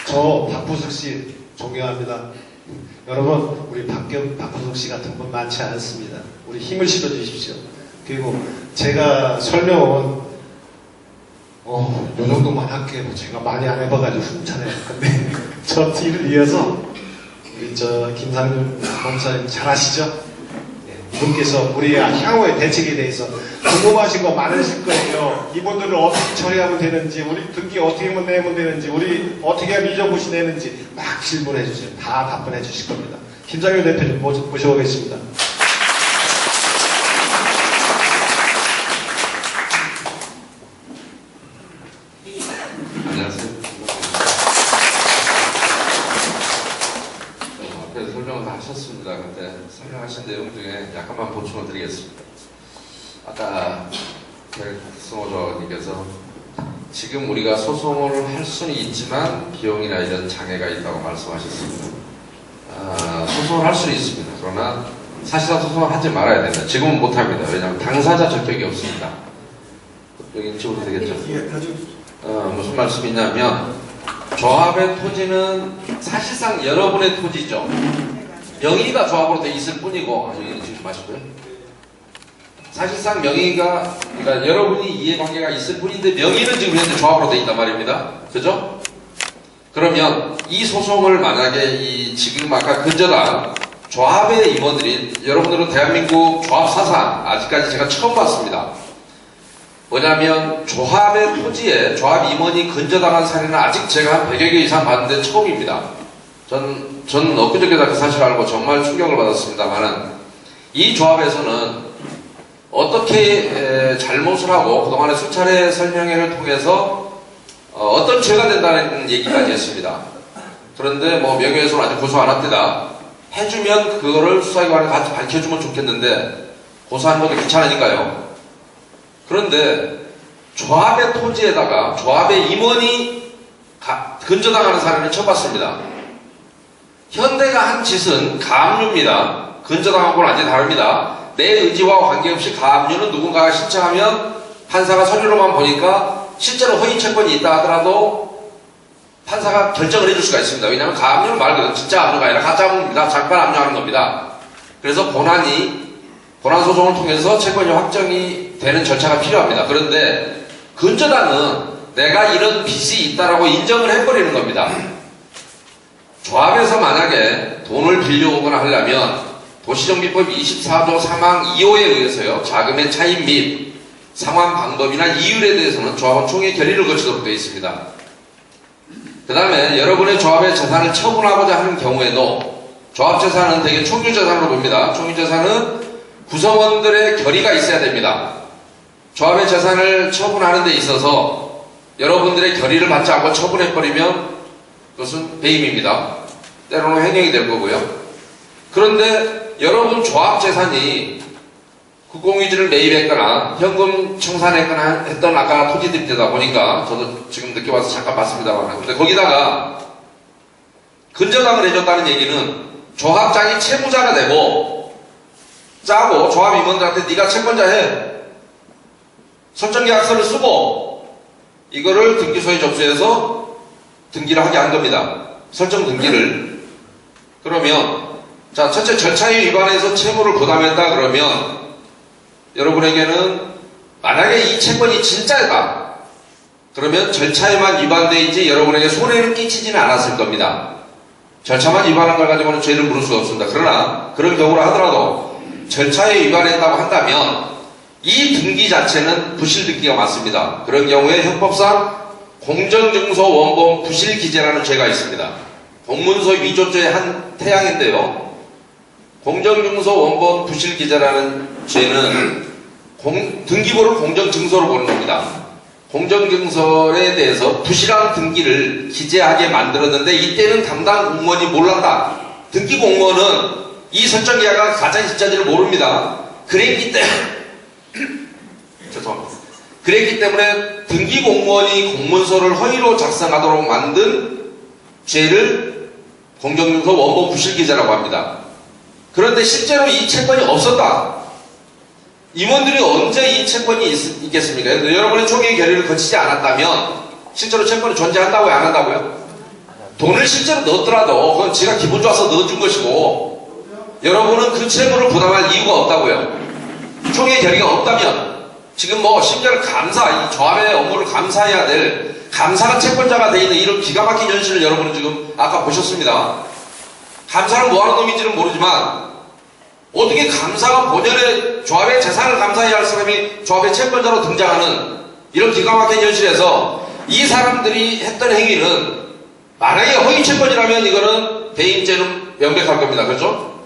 저 박부숙 씨 존경합니다. 여러분, 우리 박부숙 씨 같은 분 많지 않습니다. 우리 힘을 실어주십시오. 그리고 제가 설명은 요 정도만 할게요. 제가 많이 안 해봐가지고 훔쳐내요. 근데 저 뒤를 이어서 우리 저 김상준 검사님 잘 아시죠? 네, 이분께서 우리 향후의 대책에 대해서 궁금하신 거 많으실 거예요. 이분들을 어떻게 처리하면 되는지, 우리 등기 어떻게 내면 되는지, 우리 어떻게 하면 이전부시 내는지 막 질문해 주세요. 다 답변해 주실 겁니다. 김상준 대표님 모셔보겠습니다. 안녕하세요. 앞에서 설명을 다 하셨습니다. 근데 설명하신 내용 중에 약간만 보충을 드리겠습니다. 아까 백승호저님께서 지금 우리가 소송을 할 수는 있지만 비용이나 이런 장애가 있다고 말씀하셨습니다. 소송을 할 수는 있습니다. 그러나 사실상 소송을 하지 말아야 된다. 지금은 못합니다. 왜냐하면 당사자 적격이 없습니다. 여기 찍어도 되겠죠? 무슨 말씀이냐면 조합의 토지는 사실상 여러분의 토지죠. 명의가 조합으로 돼 있을 뿐이고, 여기 지금 마시고요. 사실상 명의가, 그러니까 여러분이 이해관계가 있을 뿐인데 명의는 지금 현재 조합으로 돼 있단 말입니다. 그죠? 그러면 이 소송을 만약에 지금 아까 근저당 조합의 임원들이, 여러분들은 대한민국 조합 사상 아직까지 제가 처음 봤습니다. 뭐냐면 조합의 토지에 조합 임원이 근저당한 사례는 아직 제가 한 100여 개 이상 봤는데 처음입니다. 전 엊그저께다 그 사실을 알고 정말 충격을 받았습니다만은 이 조합에서는 어떻게 잘못을 하고 그동안의 수차례 설명회를 통해서 어떤 죄가 된다는 얘기까지 했습니다. 그런데 뭐 명예훼손 아직 고소 안 합니다. 해주면 그거를 수사기관에 같이 밝혀주면 좋겠는데 고소하는 것도 귀찮으니까요. 그런데 조합의 토지에다가 조합의 임원이 근저당하는 사례를 처음 봤습니다. 현대가 한 짓은 가압류입니다. 근저당하고는 완전히 다릅니다. 내 의지와 관계없이 가압류는 누군가가 신청하면 판사가 서류로만 보니까 실제로 허위 채권이 있다 하더라도 판사가 결정을 해줄 수가 있습니다. 왜냐하면 가압류는 말 그대로 진짜 압류가 아니라 가짜 압류입니다. 잠깐 압류하는 겁니다. 그래서 본안 소송을 통해서 채권이 확정이 되는 절차가 필요합니다. 그런데 근저당은 내가 이런 빚이 있다라고 인정을 해버리는 겁니다. 조합에서 만약에 돈을 빌려오거나 하려면 도시정비법 24조 3항 2호에 의해서요, 자금의 차입 및 상환 방법이나 이율에 대해서는 조합은 총회 결의를 거치도록 되어 있습니다. 그 다음에 여러분의 조합의 재산을 처분하고자 하는 경우에도 조합 재산은 되게 총유 재산으로 봅니다. 총유 재산은 구성원들의 결의가 있어야 됩니다. 조합의 재산을 처분하는 데 있어서 여러분들의 결의를 받지 않고 처분해버리면 그것은 배임입니다. 때로는 횡령이 될 거고요. 그런데 여러분 조합 재산이 국공유지를 매입했거나 현금 청산했거나 했던 아까 토지들이다 보니까 저도 지금 늦게 와서 잠깐 봤습니다만, 근데 거기다가 근저당을 해줬다는 얘기는 조합장이 채무자가 되고 짜고 조합 임원들한테 네가 채권자 해, 설정계약서를 쓰고 이거를 등기소에 접수해서 등기를 하게 한 겁니다. 설정 등기를. 그러면 자, 첫째 절차에 위반해서 채무를 부담했다 그러면 여러분에게는 만약에 이 채권이 진짜다 그러면 절차에만 위반되어 있지 여러분에게 손해를 끼치지는 않았을 겁니다. 절차만 위반한 걸 가지고는 죄를 물을 수가 없습니다. 그러나 그런 경우라 하더라도 절차에 위반했다고 한다면 이 등기 자체는 부실 등기가 맞습니다. 그런 경우에 형법상 공정증서 원본 부실기재라는 죄가 있습니다. 공문서 위조죄의 한 태양인데요. 공정증서 원본 부실기재라는 죄는 등기부를 공정증서로 보는 겁니다. 공정증서에 대해서 부실한 등기를 기재하게 만들었는데 이때는 담당 공무원이 몰랐다. 등기 공무원은 이 설정계약가 가짜인지 진짜인지를 모릅니다. 그랬기 때문에 등기 공무원이 공문서를 허위로 작성하도록 만든 죄를 공정증서 원본 부실기재라고 합니다. 그런데 실제로 이 채권이 없었다. 임원들이 언제 이 채권이 있겠습니까? 여러분의 총회 결의를 거치지 않았다면 실제로 채권이 존재한다고요? 안 한다고요? 돈을 실제로 넣었더라도 그건 지가 기분 좋아서 넣어준 것이고 여러분은 그 채무를 부담할 이유가 없다고요. 총회 결의가 없다면 지금 뭐 심지어 감사, 이 조합의 업무를 감사해야 될 감사가 채권자가 돼 있는 이런 기가 막힌 현실을 여러분은 지금 아까 보셨습니다. 감사는 뭐하는 놈인지는 모르지만 어떻게 감사가 본연의 조합의 재산을 감사해야 할 사람이 조합의 채권자로 등장하는 이런 기가 막힌 현실에서 이 사람들이 했던 행위는 만약에 허위 채권이라면 이거는 배임죄는 명백할 겁니다. 그렇죠?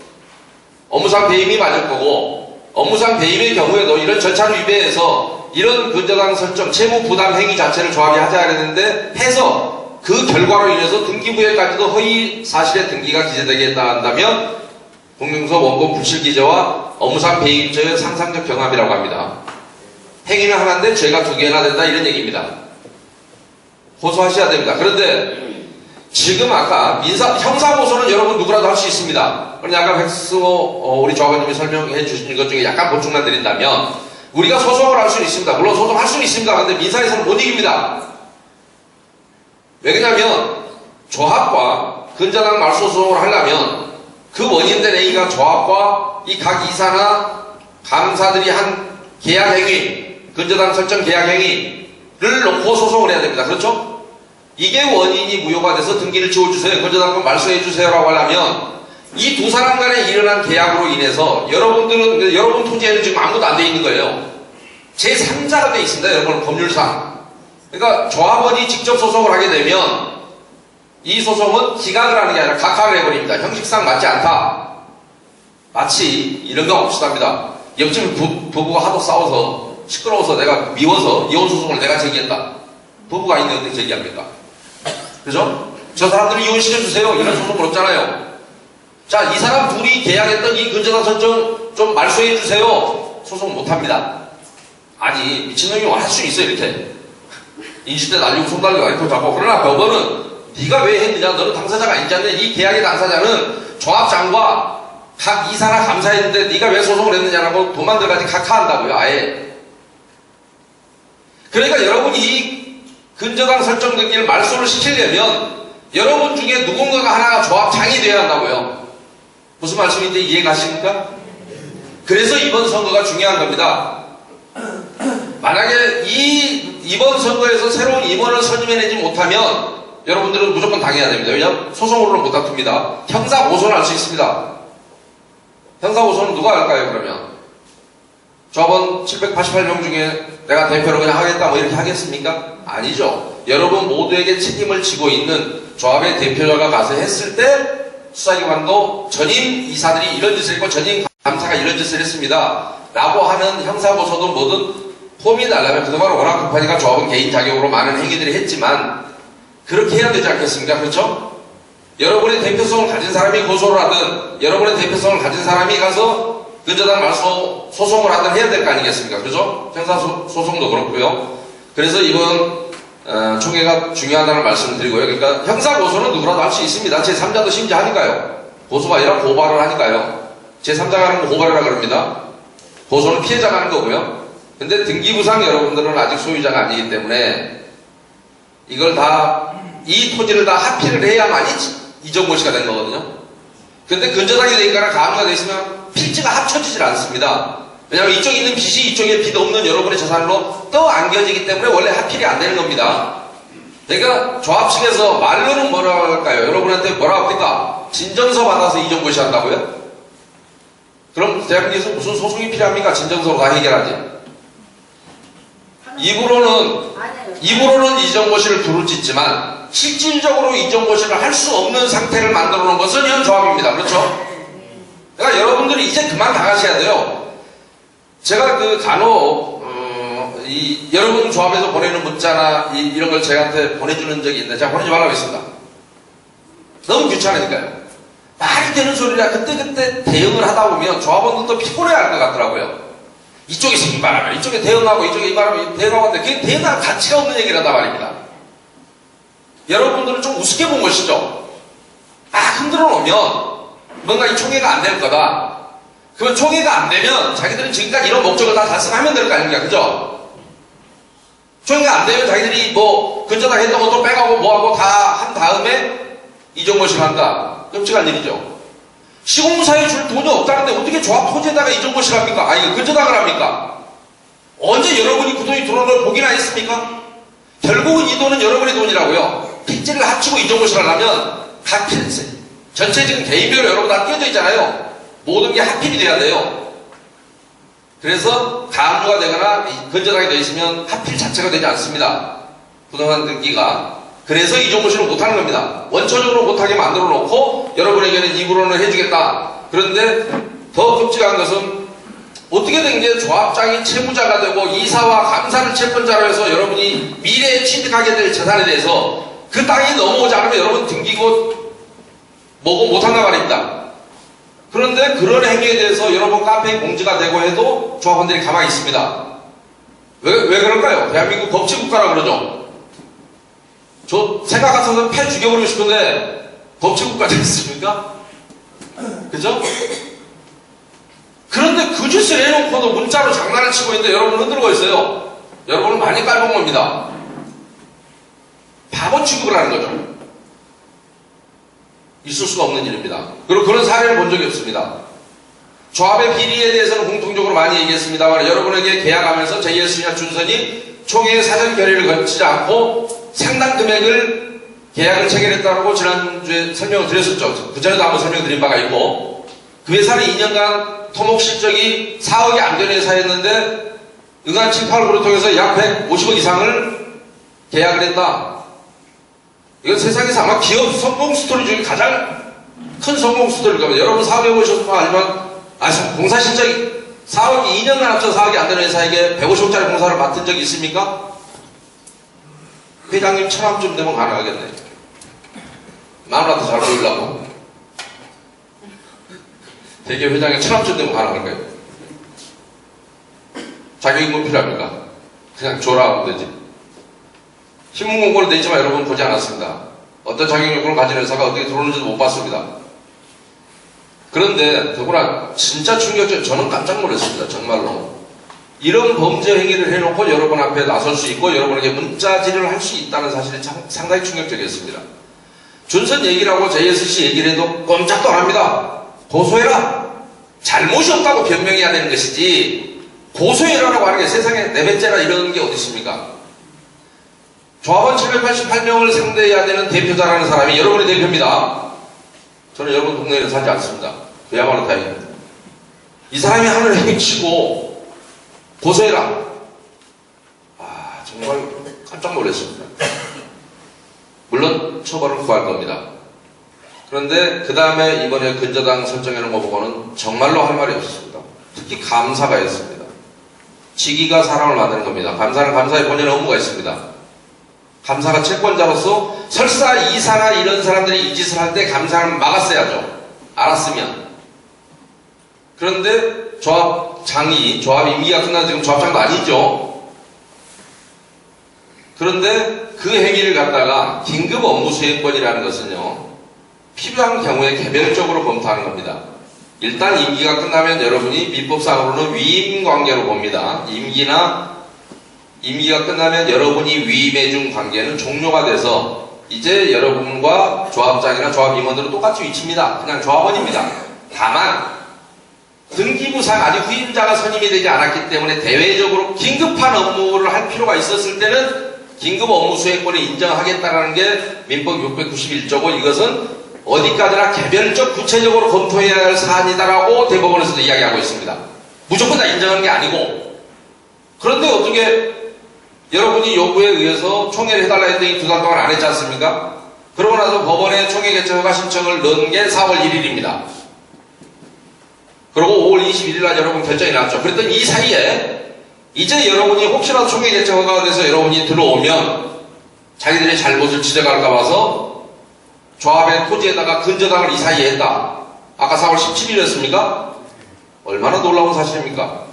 업무상 배임이 맞을 거고 업무상 배임의 경우에도 이런 절차를 위배해서 이런 근저당 설정, 채무 부담 행위 자체를 조합이 하지 않았는데 해서 그 결과로 인해서 등기부에까지도 허위 사실의 등기가 기재되겠다 한다면 공명서 원본 불실 기재와 업무상 배임죄의 상상적 경합이라고 합니다. 행위는 하나인데 죄가 두 개나 된다 이런 얘기입니다. 고소하셔야 됩니다. 그런데 지금 아까 형사고소는 여러분 누구라도 할 수 있습니다. 그런데 아까 백승호 우리 조합원님이 설명해 주신 것 중에 약간 보충만 드린다면 우리가 소송을 할 수는 있습니다. 물론 소송할 수는 있습니다. 그런데 민사에서는 못 이깁니다. 왜 그러냐면 조합과 근저당 말소송을 하려면 그 원인된 A가 조합과 이 각 이사나 감사들이 한 계약행위, 근저당 설정 계약행위를 놓고 소송을 해야 됩니다. 그렇죠? 이게 원인이 무효가 돼서 등기를 지워주세요. 근저당권 말소해주세요라고 하려면 이 두 사람 간에 일어난 계약으로 인해서 여러분 토지에는 지금 아무것도 안 돼 있는 거예요. 제3자가 돼 있습니다. 여러분 법률상. 그러니까 조합원이 직접 소송을 하게 되면 이 소송은 기각을 하는 게 아니라 각하를 해버립니다. 형식상 맞지 않다. 마치 이런 거 없었답니다. 옆집 부부가 하도 싸워서 시끄러워서 내가 미워서 이혼 소송을 내가 제기했다. 부부가 있는데 제기합니까? 그죠? 저 사람들이 이혼시켜주세요. 이런 소송은 없잖아요. 자, 이 사람 둘이 계약했던 이 근저당 설정 좀 말소해주세요. 소송 못합니다. 아니, 미친놈이 할 수 있어, 이렇게. 인식대 날리고 손 날리고 아이고 잡고. 그러나 법원은 네가 왜 했느냐? 너는 당사자가 아니지 않냐? 이 계약의 당사자는 조합장과 각 이사나 감사했는데 네가 왜 소송을 했느냐라고 도만들까지 각하한다고요. 아예. 그러니까 여러분이 이 근저당 설정 등기를 말소를 시키려면 여러분 중에 누군가가 하나가 조합장이 되어야 한다고요. 무슨 말씀인지 이해 가십니까? 그래서 이번 선거가 중요한 겁니다. 만약에 이번 선거에서 새로운 임원을 선임해내지 못하면 여러분들은 무조건 당해야 됩니다. 왜냐하면 소송으로는 못 다툽니다. 형사고소는 할 수 있습니다. 형사고소는 누가 할까요, 그러면? 저번 788명 중에 내가 대표로 그냥 하겠다 뭐 이렇게 하겠습니까? 아니죠. 여러분 모두에게 책임을 지고 있는 조합의 대표자가 가서 했을 때 수사기관도 전임 이사들이 이런 짓을 했고 전임 감사가 이런 짓을 했습니다. 라고 하는 형사고소도 뭐든 폼이 달라면 그동안 워낙 급하니까 조합은 개인 자격으로 많은 행위들이 했지만 그렇게 해야 되지 않겠습니까? 그렇죠? 여러분의 대표성을 가진 사람이 고소를 하든 여러분의 대표성을 가진 사람이 가서 근저당 말소 소송을 하든 해야 될 거 아니겠습니까? 그죠? 형사소송도 그렇고요. 그래서 이번 총회가 중요하다는 말씀을 드리고요. 그러니까 형사고소는 누구라도 할 수 있습니다. 제3자도 심지어 하니까요. 고소가 아니라 고발을 하니까요. 제3자가 하는 거 고발이라 그럽니다. 고소는 피해자가 하는 거고요. 근데 등기부상 여러분들은 아직 소유자가 아니기 때문에 이걸 이 토지를 다 합의를 해야만이 이정모 씨가 된 거거든요. 근데 근저당이 되니까 가압류가 돼 있으면 필지가 합쳐지질 않습니다. 왜냐하면 이쪽에 있는 빚이 이쪽에 빚 없는 여러분의 재산으로 떠안겨지기 때문에 원래 합필이 안 되는 겁니다. 그러니까 조합 측에서 말로는 뭐라고 할까요? 여러분한테 뭐라고 합니까? 진정서 받아서 이정모 씨 한다고요? 그럼 대한민국에서 무슨 소송이 필요합니까? 진정서로 다 해결하지. 입으로는 이정모 씨를 부르짖지만 실질적으로 이정모 씨를 할 수 없는 상태를 만들어 놓은 것은 현 조합입니다. 그렇죠? 그러니까 여러분들이 이제 그만 나가셔야 돼요. 제가 간혹 여러분 조합에서 보내는 문자나 이런 걸 저한테 보내주는 적이 있는데 제가 보내지 말라고 했습니다. 너무 귀찮으니까요. 말이 되는 소리라 그때 대응을 하다 보면 조합원들도 피곤해할 것 같더라고요. 이쪽에서 이 말하면 이쪽에 대응하고 이쪽에 이 말하면 대응하고 하는데 그게 대응할 가치가 없는 얘기를 한단 말입니다. 여러분들은 좀 우습게 본 것이죠. 흔들어 놓으면 뭔가 이 총회가 안 될 거다. 그러면 총회가 안 되면 자기들은 지금까지 이런 목적을 다 달성하면 될 거 아닙니까? 그죠? 총회가 안 되면 자기들이 뭐 근저당 했던 것도 빼가고 뭐하고 다 한 다음에 이종걸 씨가 한다. 끔찍한 일이죠. 시공사에 줄 돈이 없다는데 어떻게 조합 토지에다가 이종걸 씨를 합니까? 아니, 근저당을 합니까? 언제 여러분이 그 돈이 들어오는 걸 보기나 했습니까? 결국은 이 돈은 여러분의 돈이라고요. 핏질을 합치고 이종걸 씨를 하려면 각 필세. 전체 지금 개인별로 여러분 다 끼어져 있잖아요. 모든 게 합필이 돼야 돼요. 그래서 가압류가 되거나 근저당이 되어 있으면 합필 자체가 되지 않습니다. 부동산 등기가. 그래서 이종걸 씨는 못하는 겁니다. 원천적으로 못하게 만들어 놓고 여러분에게는 입으로는 해주겠다. 그런데 더 끔찍한 것은 어떻게 된 게 조합장이 채무자가 되고 이사와 감사를 채권자로 해서 여러분이 미래에 취득하게 될 재산에 대해서 그 땅이 넘어오지 않으면 여러분 등기고 뭐고 못한단 말입니다. 그런데 그런 행위에 대해서 여러분 카페에 공지가 되고 해도 조합원들이 가만히 있습니다. 왜 그럴까요? 대한민국 법치국가라 그러죠. 저 생각 같아서 패 죽여버리고 싶은데 법치국가 됐습니까? 그죠? 그런데 그 짓을 해놓고도 문자로 장난을 치고 있는데 여러분 흔들고 있어요. 여러분은 많이 깔본 겁니다. 바보 취급을 하는 거죠. 있을 수가 없는 일입니다. 그리고 그런 사례를 본 적이 없습니다. 조합의 비리에 대해서는 공통적으로 많이 얘기했습니다만 여러분에게 계약하면서 JS나 준선이 총회의 사전 결의를 거치지 않고 상당 금액을 계약을 체결했다고 지난주에 설명을 드렸었죠. 그전에도 한번 설명드린 바가 있고 그 회사는 2년간 토목 실적이 4억이 안 되는 회사였는데 응한 7, 8구를 통해서 약 150억 이상을 계약을 했다. 이건 세상에서 아마 기업 성공 스토리 중에 가장 큰 성공 스토리일 겁니다. 여러분 사업해보셔서 알지만 공사 실적이 4억이 2년간 합쳐 4억이 안 되는 회사에게 150억짜리 공사를 맡은 적이 있습니까? 회장님 천함쯤 되면 가능하겠네. 마누라도 잘 보이려고. 대개 회장이 천함쯤 되면 가능할 거예요. 자격임금 필요합니까? 그냥 줘라 하면 되지. 신문 공고를 내지만 여러분 보지 않았습니다. 어떤 자격요건을 가진 회사가 어떻게 들어오는지도 못 봤습니다. 그런데 더구나 진짜 충격적, 저는 깜짝 놀랐습니다. 정말로. 이런 범죄 행위를 해놓고 여러분 앞에 나설 수 있고 여러분에게 문자질을 할 수 있다는 사실이 상당히 충격적이었습니다. 준선 얘기를 하고 JSC 얘기를 해도 꼼짝도 안 합니다. 고소해라. 잘못이 없다고 변명해야 되는 것이지 고소해라라고 하는 게 세상에 내배째라 이런 게 어디 있습니까? 조합원 788명을 상대해야 되는 대표자라는 사람이 여러분의 대표입니다. 저는 여러분 동네에는 살지 않습니다. 그야말로 다행입니다. 이 사람이 하늘 행치고 고소해라. 정말 깜짝 놀랐습니다. 물론 처벌을 구할 겁니다. 그런데 그 다음에 이번에 근저당 설정해놓은 거 보고는 정말로 할 말이 없었습니다. 특히 감사가 있습니다. 직위가 사람을 만드는 겁니다. 감사는 감사의 본연의 업무가 있습니다. 감사가 채권자로서 설사 이사나 이런 사람들이 이 짓을 할 때 감사는 막았어야죠. 알았으면. 그런데 조합장이, 조합 임기가 끝난 지금 조합장도 아니죠. 그런데 그 행위를 갖다가 긴급 업무 수행권이라는 것은요, 필요한 경우에 개별적으로 검토하는 겁니다. 일단 임기가 끝나면 여러분이 민법상으로는 위임 관계로 봅니다. 임기가 끝나면 여러분이 위임해준 관계는 종료가 돼서 이제 여러분과 조합장이나 조합 임원들은 똑같이 위치입니다. 그냥 조합원입니다. 다만 등기부상 아직 후임자가 선임이 되지 않았기 때문에 대외적으로 긴급한 업무를 할 필요가 있었을 때는 긴급 업무 수행권을 인정하겠다는 게 민법 691조고 이것은 어디까지나 개별적 구체적으로 검토해야 할 사안이다라고 대법원에서도 이야기하고 있습니다. 무조건 다 인정하는 게 아니고. 그런데 어떻게 여러분이 요구에 의해서 총회를 해달라 했더니 2달 동안 안 했지 않습니까? 그러고 나서 법원에 총회 개최 허가 신청을 넣은 게 4월 1일입니다. 그리고 5월 21일 날 여러분 결정이 났죠. 그랬더니 이 사이에 이제 여러분이 혹시라도 총회 개최 허가가 돼서 여러분이 들어오면 자기들의 잘못을 지적할까 봐서 조합의 토지에다가 근저당을 이 사이에 했다. 아까 4월 17일이었습니까? 얼마나 놀라운 사실입니까?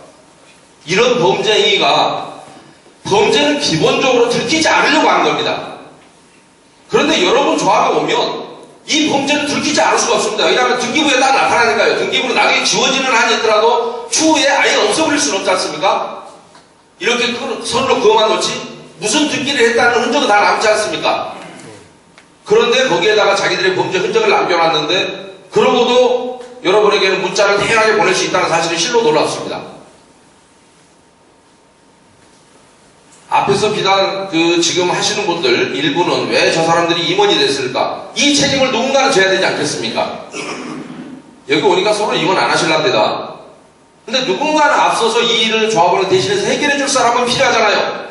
이런 범죄 행위가 범죄는 기본적으로 들키지 않으려고 하는 겁니다. 그런데 여러분 조합에 오면 이 범죄는 들키지 않을 수가 없습니다. 왜냐하면 등기부에 딱 나타나니까요. 등기부는 나중에 지워지는 한이 있더라도 추후에 아예 없어버릴 수는 없지 않습니까? 이렇게 선으로 그어만 놓지 무슨 등기를 했다는 흔적은 다 남지 않습니까? 그런데 때문에 거기에다가 자기들의 범죄 흔적을 남겨놨는데 그러고도 여러분에게는 문자를 당연하게 보낼 수 있다는 사실이 실로 놀랍습니다. 앞에서 비단 지금 하시는 분들 일부는 왜 저 사람들이 임원이 됐을까? 이 책임을 누군가는 져야 되지 않겠습니까? 여기 오니까 서로 임원 안 하실랍니다. 근데 누군가는 앞서서 이 일을 조합원을 대신해서 해결해 줄 사람은 필요하잖아요.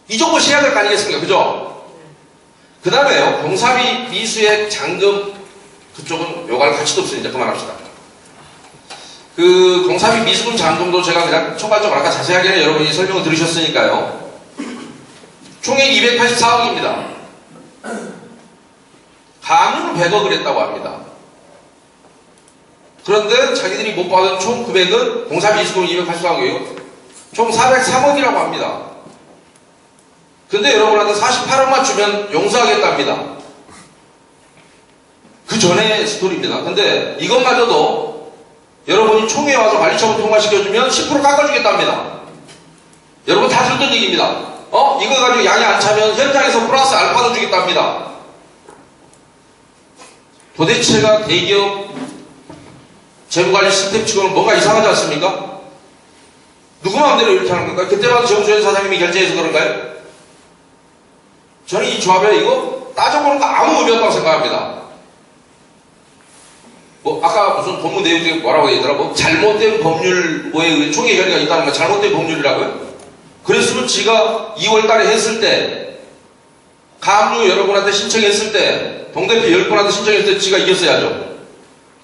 이 정도 해야 될 거 아니겠습니까? 그죠? 그 다음에요, 공사비, 미수액, 잔금, 그쪽은 요구할 가치도 없으니까 그만합시다. 공사비, 미수금, 잔금도 제가 그냥 총괄적으로 아까 자세하게는 여러분이 설명을 들으셨으니까요. 총액 284억입니다. 가압류는 100억을 했다고 합니다. 그런데 자기들이 못 받은 총 금액은 공사비, 미수금 284억이에요. 총 403억이라고 합니다. 근데 여러분한테 48억만 주면 용서하겠답니다. 그 전에 스토리입니다. 근데 이것마저도 여러분이 총회에 와서 관리처분 통과시켜주면 10% 깎아주겠답니다. 여러분 다 들었던 얘기입니다. 이거 가지고 양이 안 차면 현장에서 플러스 알파도 주겠답니다. 도대체가 대기업 재무관리 시스템 치고는 뭔가 이상하지 않습니까? 누구 마음대로 이렇게 하는 건가요? 그때마다 정수현 사장님이 결제해서 그런가요? 저는 이 조합에 이거 따져보는 거 아무 의미 없다고 생각합니다. 아까 무슨 법문 내용 중에 뭐라고 얘기하더라? 잘못된 법률, 총회 결의가 있다는 거 잘못된 법률이라고요? 그랬으면 지가 2월 달에 했을 때, 가압류 여러분한테 신청했을 때, 동대표 10분한테 신청했을 때 지가 이겼어야죠.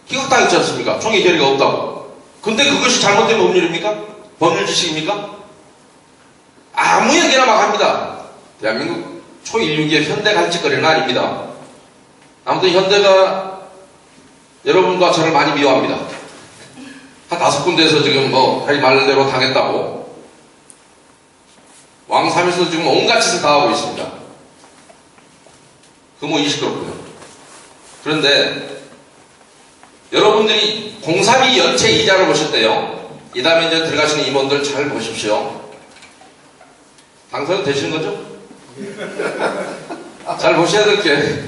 기각당했지 않습니까? 총회 결의가 없다고. 근데 그것이 잘못된 법률입니까? 법률 지식입니까? 아무 얘기나 막 합니다. 대한민국 초인류기의 현대 간직거리는 아닙니다. 아무튼 현대가 여러분과 저를 많이 미워합니다. 한 5군데에서 지금 자기 말대로 당했다고. 왕삼에서 지금 온갖 짓을 다 하고 있습니다. 시끄럽고요. 그런데 여러분들이 공사비 연체 이자를 보실 때요. 이 다음에 이제 들어가시는 임원들 잘 보십시오. 당선 되시는 거죠? 잘 보셔야 될 게,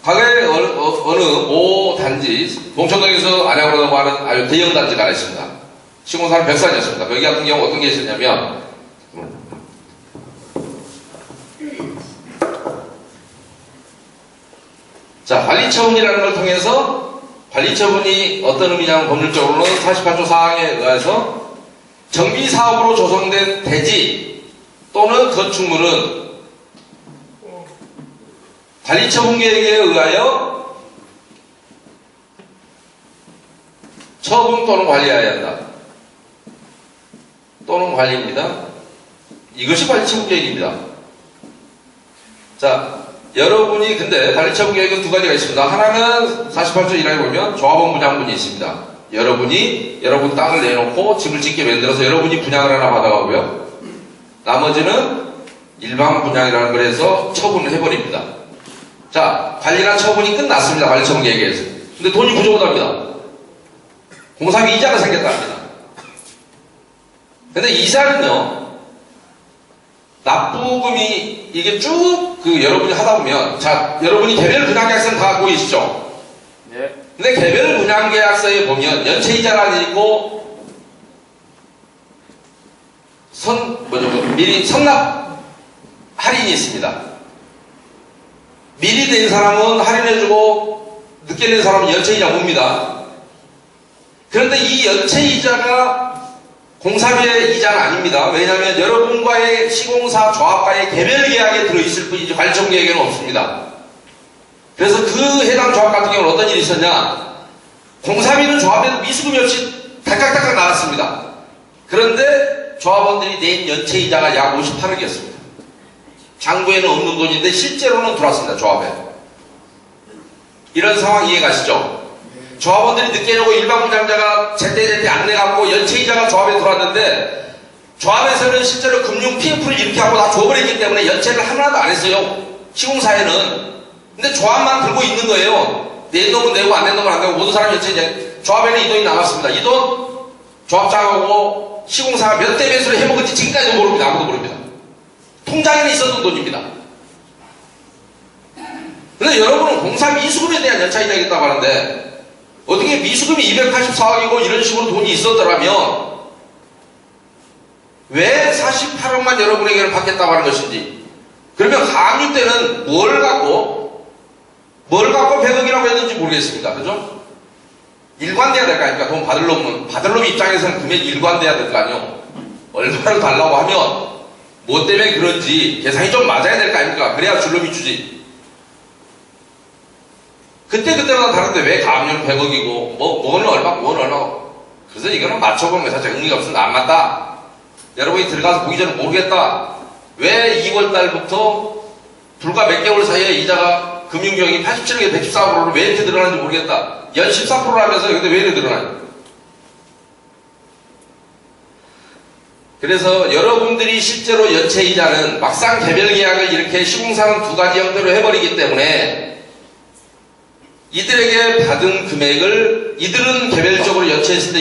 과거에 어느 모 단지, 봉천동에서 안양으로라고 하는 아주 대형 단지가 하나 있습니다. 시공사는 백산이었습니다. 여기 같은 경우 어떤 게 있었냐면, 자, 관리처분이라는 걸 통해서, 관리처분이 어떤 의미냐면 법률적으로는 48조 4항에 의해서 정비사업으로 조성된 대지 또는 건축물은 관리처분 계획에 의하여 처분 또는 관리해야 한다. 또는 관리입니다. 이것이 관리처분 계획입니다. 자, 여러분이 근데 관리처분 계획은 두 가지가 있습니다. 하나는 48조 1항에 보면 조합원 분양분이 있습니다. 여러분이 여러분 땅을 내놓고 집을 짓게 만들어서 여러분이 분양을 하나 받아가고요. 나머지는 일반 분양이라는 걸 해서 처분을 해버립니다. 자, 관리나 처분이 끝났습니다. 관리처분 계획에서. 근데 돈이 부족하답니다. 공사비 이자가 생겼답니다. 근데 이자는요, 납부금이 이게 쭉 여러분이 하다 보면, 자, 여러분이 개별 분양계약서는 다 갖고 계시죠? 네. 근데 개별 분양계약서에 보면 연체이자가 있고, 미리 선납 할인이 있습니다. 미리 낸 사람은 할인해주고, 늦게 낸 사람은 연체이자 봅니다. 그런데 이 연체이자가 공사비의 이자는 아닙니다. 왜냐하면 여러분과의 시공사 조합과의 개별 계약에 들어있을 뿐이지 관리처분 계획에는 없습니다. 그래서 그 해당 조합 같은 경우는 어떤 일이 있었냐? 공사비는 조합에도 미수금이 없이 달깍달깍 나왔습니다. 그런데 조합원들이 낸 연체이자가 약 58억이었습니다. 장부에는 없는 돈인데 실제로는 들어왔습니다. 조합에. 이런 상황 이해가시죠? 조합원들이 늦게 내고 일반 분양자가 제때제때 안 내갖고 연체이자가 조합에 들어왔는데 조합에서는 실제로 금융 PF를 이렇게 하고 다 줘버렸기 때문에 연체를 하나도 안 했어요. 시공사에는. 근데 조합만 들고 있는 거예요. 낸 놈은 내고 안 낸 놈은 안 내고 모든 사람이 연체. 조합에는 이 돈이 남았습니다. 이 돈 조합장하고 시공사가 몇 대 몇으로 해먹은지 지금까지도 모릅니다. 아무도 모릅니다. 통장에는 있었던 돈입니다. 근데 여러분은 공사 미수금에 대한 연차이자겠다고 하는데 어떻게 미수금이 284억이고 이런 식으로 돈이 있었더라면 왜 48억만 여러분에게는 받겠다고 하는 것인지. 그러면 가압류 때는 뭘 갖고 100억이라고 했는지 모르겠습니다. 그죠? 일관돼야 될 거 아닙니까? 돈 받을 놈 입장에서는 금액이 일관돼야 될 거 아니에요. 얼마를 달라고 하면 뭐 때문에 그런지 계산이 좀 맞아야 될 거 아닙니까? 그래야 줄 놈이 주지. 그때마다 다른데 왜 가압류는 100억이고 뭐는 얼마고. 그래서 이거는 맞춰보는 것 자체가 의미가 없습니다. 안 맞다. 여러분이 들어가서 보기 전에 모르겠다. 왜 2월달부터 불과 몇 개월 사이에 이자가 금융비용이 87억에 114%로 왜 이렇게 늘어나는지 모르겠다. 연 14%라면서 근데 왜 이렇게 늘어나요? 그래서 여러분들이 실제로 연체이자는 막상 개별계약을 이렇게 시공사는 두 가지 형태로 해버리기 때문에 이들에게 받은 금액을 이들은 개별적으로 연체했을 때